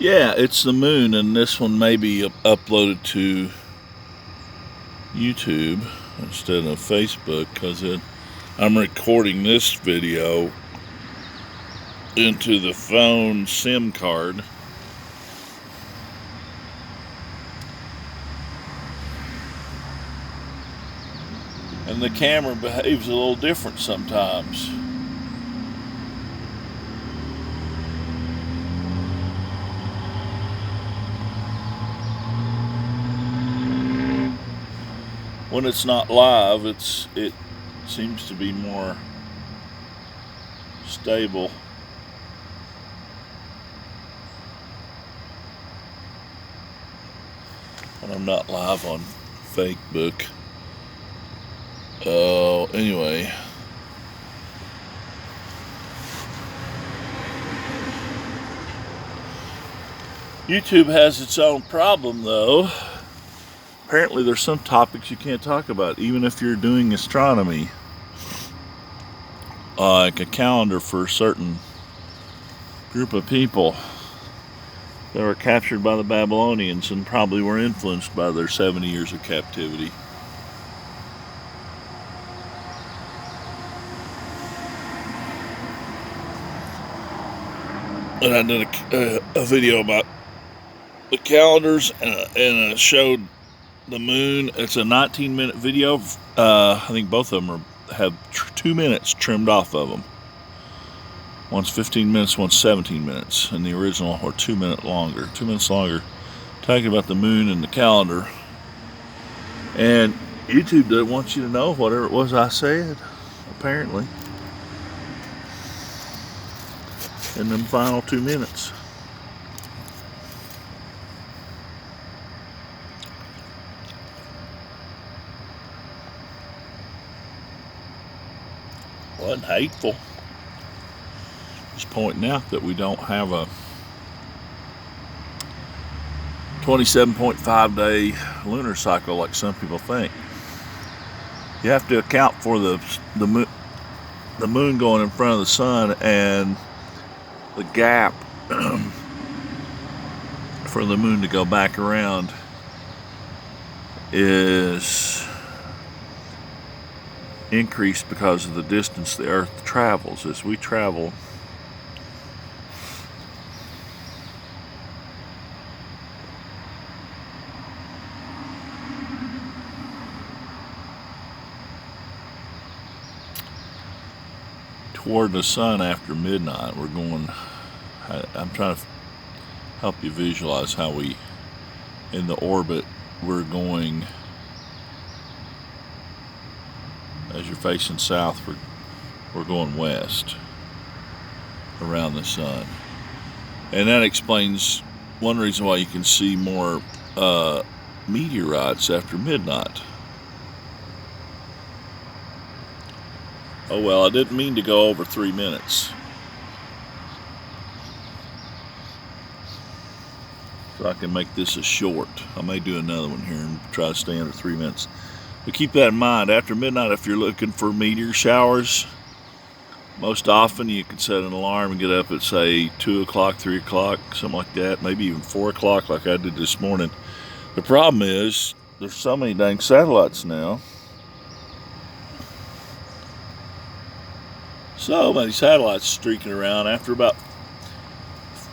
Yeah, it's the moon, and this one may be uploaded to YouTube instead of Facebook because I'm recording this video into the phone SIM card. And the camera behaves a little different sometimes. When it's not live, it seems to be more stable. When I'm not live on Facebook. Anyway. YouTube has its own problem though. Apparently there's some topics you can't talk about, even if you're doing astronomy. Like a calendar for a certain group of people that were captured by the Babylonians and probably were influenced by their 70 years of captivity. And I did a video about the calendars and showed the moon. It's a 19-minute video. I think both of them have 2 minutes trimmed off of them. One's 15 minutes, one's 17 minutes. And the original, or 2 minutes longer. 2 minutes longer. Talking about the moon and the calendar. And YouTube doesn't want you to know whatever it was I said, apparently, in them final 2 minutes. Wasn't hateful. Just pointing out that we don't have a 27.5 day lunar cycle like some people think. You have to account for the moon going in front of the sun, and the gap for the moon to go back around is increased because of the distance the Earth travels. As we travel toward the sun after midnight, we're going, I'm trying to help you visualize how we, in the orbit, we're going, as you're facing south, we're going west around the sun. And that explains one reason why you can see more meteorites after midnight. Oh well, I didn't mean to go over 3 minutes. So I can make this a short. I may do another one here and try to stay under 3 minutes. But keep that in mind, after midnight, if you're looking for meteor showers, most often you can set an alarm and get up at, say, 2 o'clock, 3 o'clock, something like that, maybe even 4 o'clock like I did this morning. The problem is, there's so many dang satellites now. So many satellites streaking around. After about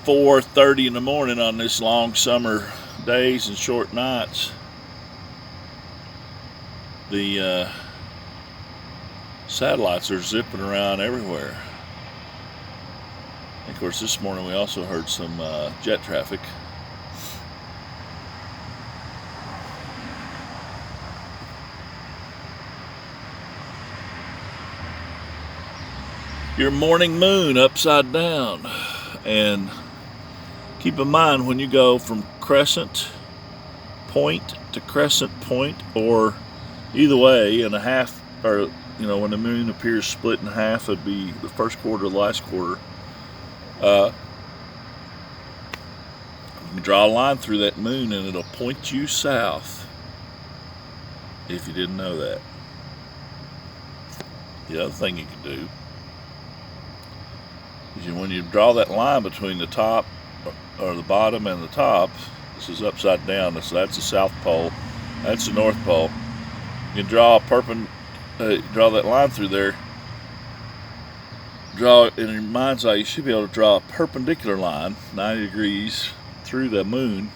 4:30 in the morning on this long summer days and short nights, the satellites are zipping around everywhere. And of course, this morning we also heard some jet traffic. Your morning moon upside down. And keep in mind, when you go from Crescent Point to Crescent Point, or either way, in a half, or when the moon appears split in half, it'd be the first quarter, the last quarter. You can draw a line through that moon and it'll point you south, if you didn't know that. The other thing you can do is when you draw that line between the top or the bottom and the top. This is upside down, so that's the South Pole, that's the North Pole. You can draw draw that line through there. Draw it in your mind's eye. You should be able to draw a perpendicular line, 90 degrees, through the moon,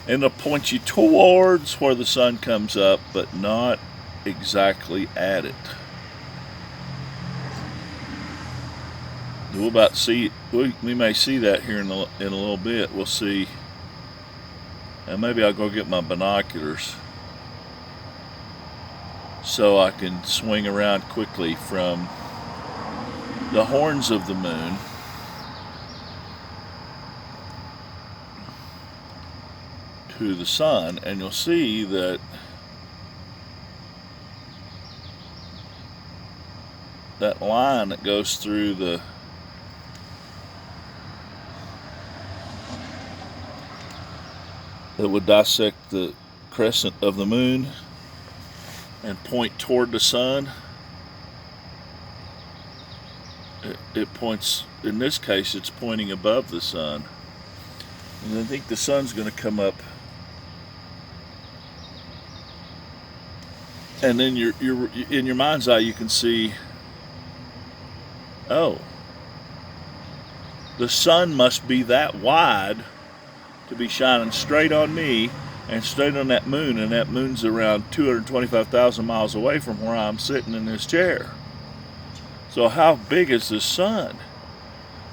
and it'll point you towards where the sun comes up, but not exactly at it. We'll about see. We may see that here in a little bit. We'll see. And maybe I'll go get my binoculars so I can swing around quickly from the horns of the moon to the sun, and you'll see that that line that goes through that would dissect the crescent of the moon and point toward the sun. It points, in this case, it's pointing above the sun. And I think the sun's going to come up. And then you're in your mind's eye, you can see, oh, the sun must be that wide to be shining straight on me and straight on that moon, and that moon's around 225,000 miles away from where I'm sitting in this chair. So how big is the sun?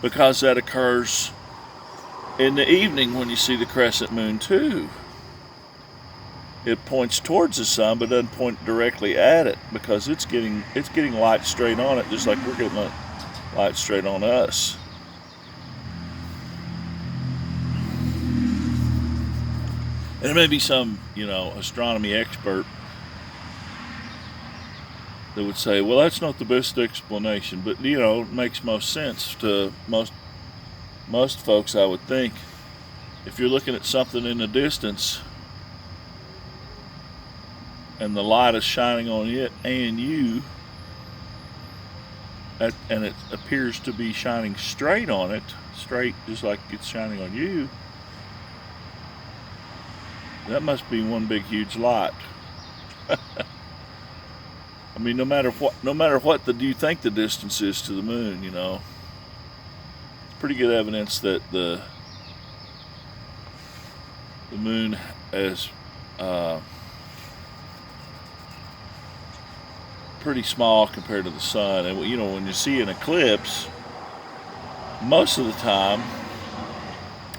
Because that occurs in the evening when you see the crescent moon too. It points towards the sun, but doesn't point directly at it, because it's getting light straight on it, just like we're getting light straight on us. And there may be some, astronomy expert that would say, well, that's not the best explanation, but, it makes most sense to most folks, I would think. If you're looking at something in the distance and the light is shining on it and you, and it appears to be shining straight on it, straight just like it's shining on you, that must be one big huge light. I mean, no matter what do you think the distance is to the moon, it's pretty good evidence that the moon is pretty small compared to the sun. And when you see an eclipse, most of the time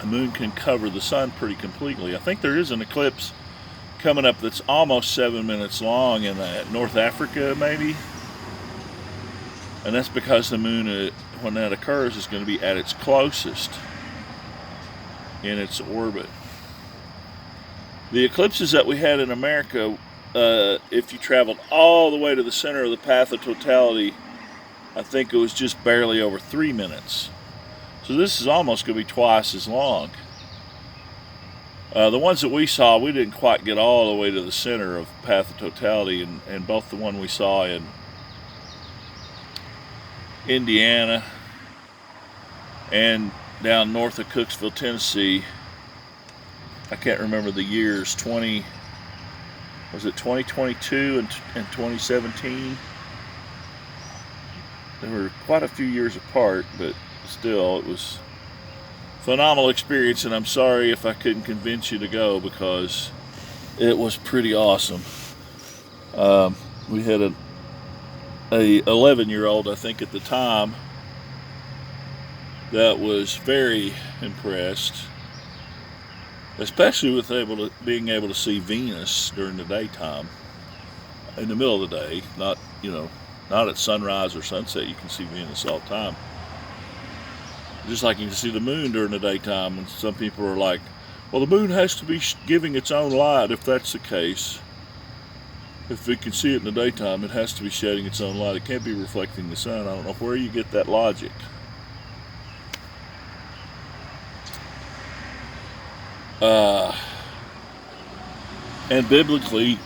the moon can cover the sun pretty completely. I think there is an eclipse coming up that's almost 7 minutes long in North Africa, maybe. And that's because the moon, when that occurs, is going to be at its closest in its orbit. The eclipses that we had in America, if you traveled all the way to the center of the path of totality, I think it was just barely over 3 minutes. So this is almost going to be twice as long. The ones that we saw, we didn't quite get all the way to the center of path of totality, and both the one we saw in Indiana and down north of Cooksville, Tennessee, I can't remember the years, was it 2022 and 2017? They were quite a few years apart, but still, it was a phenomenal experience, and I'm sorry if I couldn't convince you to go, because it was pretty awesome. We had a 11-year-old, I think at the time, that was very impressed, especially with being able to see Venus during the daytime, in the middle of the day, not at sunrise or sunset. You can see Venus all the time. Just like you can see the moon during the daytime, and some people are like, well, the moon has to be giving its own light. If that's the case, if we can see it in the daytime, it has to be shedding its own light. It can't be reflecting the sun. I don't know where you get that logic. And biblically,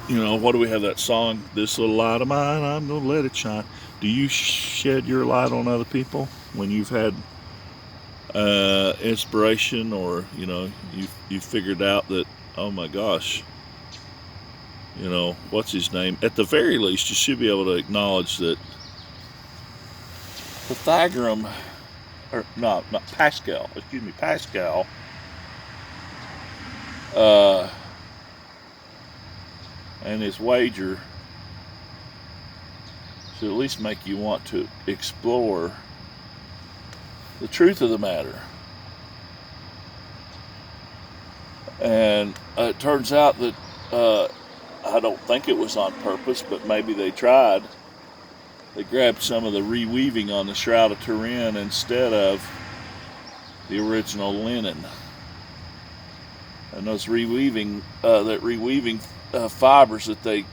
what do we have that song, this little light of mine, I'm going to let it shine. Do you shed your light on other people when you've had inspiration, or you figured out that, oh my gosh, what's his name? At the very least, you should be able to acknowledge that Pythagoras, or not Pascal, excuse me, Pascal, and his wager should at least make you want to explore the truth of the matter. And it turns out that I don't think it was on purpose, but maybe they tried. They grabbed some of the reweaving on the Shroud of Turin instead of the original linen. And those reweaving fibers that they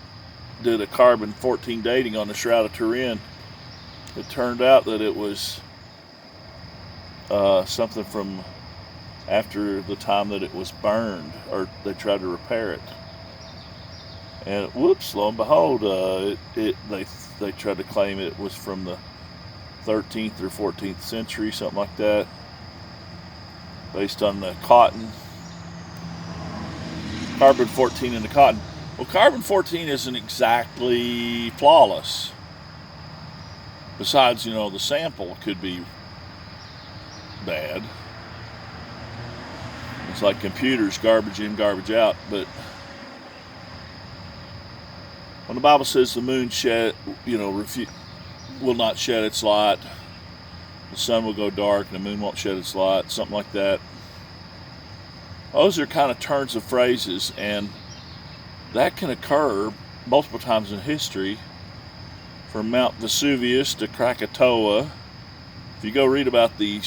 did a carbon-14 dating on the Shroud of Turin, it turned out that it was something from after the time that it was burned, or they tried to repair it. And whoops, lo and behold, they tried to claim it was from the 13th or 14th century, something like that, based on the cotton. Carbon-14 in the cotton. Well, carbon-14 isn't exactly flawless. Besides, the sample could be bad. It's like computers, garbage in, garbage out. But when the Bible says the moon will not shed its light, the sun will go dark, and the moon won't shed its light, something like that. Those are kind of turns of phrases, and that can occur multiple times in history, from Mount Vesuvius to Krakatoa. If you go read about the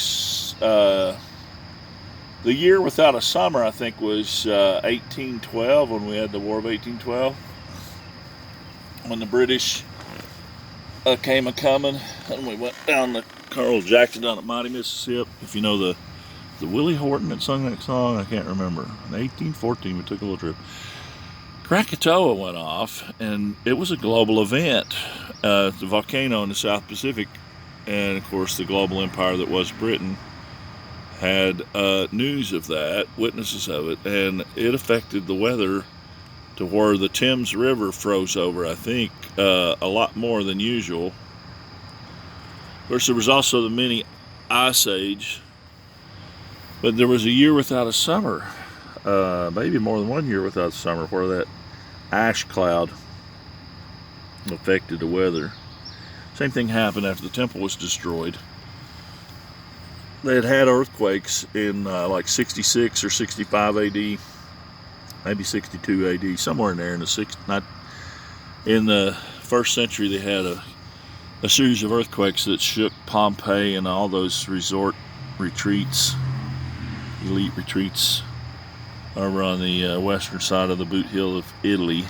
year without a summer, I think, was 1812, when we had the War of 1812, when the British came a-coming, and we went down the Colonel Jackson down at Mighty, Mississippi. If you know the Willie Horton that sung that song, I can't remember. In 1814, we took a little trip. Krakatoa went off, and it was a global event. The volcano in the South Pacific, and of course the global empire that was Britain, had news of that, witnesses of it, and it affected the weather to where the Thames River froze over, I think, a lot more than usual. Of course, there was also the mini ice age, but there was a year without a summer, maybe more than 1 year without summer, where that ash cloud affected the weather. Same thing happened after the temple was destroyed. They had earthquakes in like 66 or 65 AD, maybe 62 AD, somewhere in there. In the first century, they had a series of earthquakes that shook Pompeii and all those resort retreats, elite retreats, over on the western side of the Boot Hill of Italy.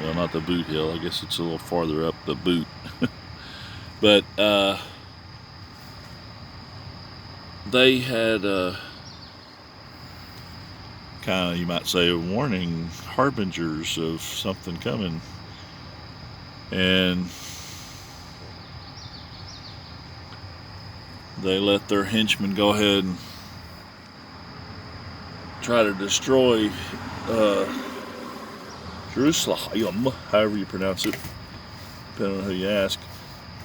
Well, not the Boot Hill, I guess it's a little farther up the Boot. But they had kind of, you might say, a warning, harbingers of something coming. And they let their henchmen go ahead and try to destroy Jerusalem, however you pronounce it, depending on who you ask.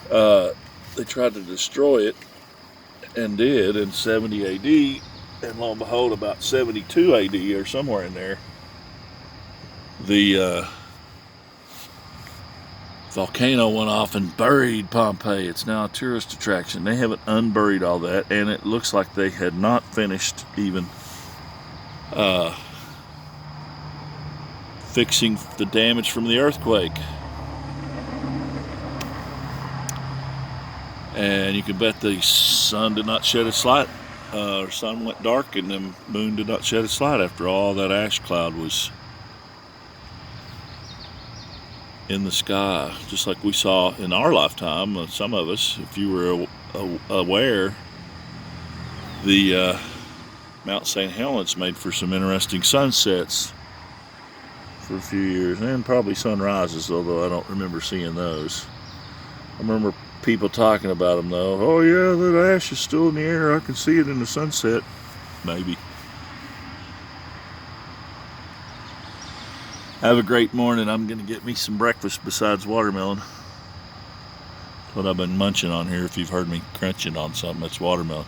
They tried to destroy it, and did, in 70 AD, and lo and behold, about 72 AD, or somewhere in there, the volcano went off and buried Pompeii. It's now a tourist attraction. They haven't unburied all that, and it looks like they had not finished even fixing the damage from the earthquake. And you can bet the sun did not shed its light, or sun went dark, and the moon did not shed its light after all that ash cloud was in the sky, just like we saw in our lifetime. Some of us, if you were aware, the Mount St. Helens made for some interesting sunsets for a few years, and probably sunrises, although I don't remember seeing those. I remember people talking about them though. Oh yeah, that ash is still in the air. I can see it in the sunset. Maybe. Have a great morning. I'm gonna get me some breakfast besides watermelon. That's what I've been munching on here. If you've heard me crunching on something, it's watermelon.